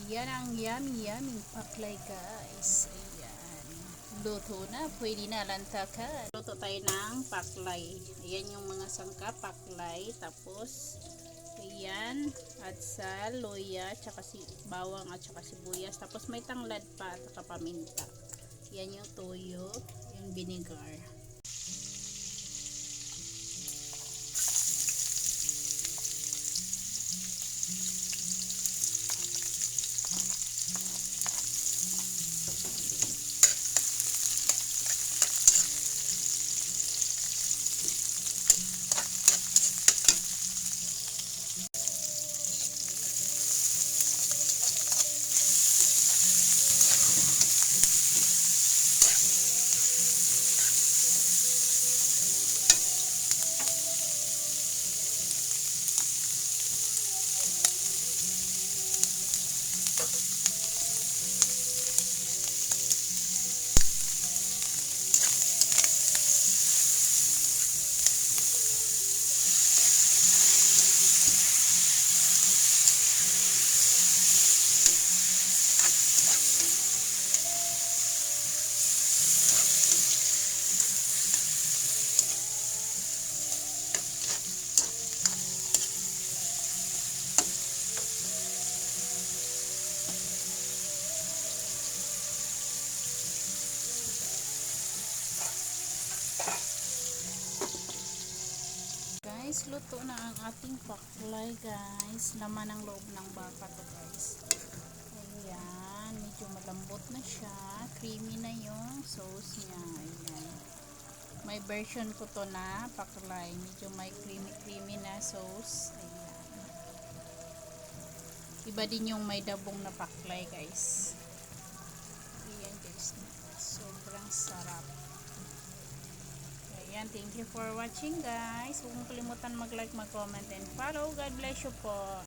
Yan ang yummy paklay guys. Ayan. Luto na. Pwede na lantakan. Luto tayo ng paklay. Ayan yung mga sangkap paklay. Tapos, ayan. Atsal, loya, tsaka bawang at tsaka sibuyas. Tapos may tanglad pa at saka paminta. Yan yung toyo. Yung vinegar. Guys, luto na ang ating paklay guys. Laman ng loob ng baka to guys. Ayan, medyo malambot na siya. Creamy na yung sauce niya. Ayan. May version ko to na paklay. Medyo may creamy na sauce. Ayan. Iba din yung may dabong na paklay guys. Ayan guys. Sobrang sarap. Ayan, thank you for watching guys. Huwag mong kalimutan mag-like, mag-comment, and follow. God bless you po.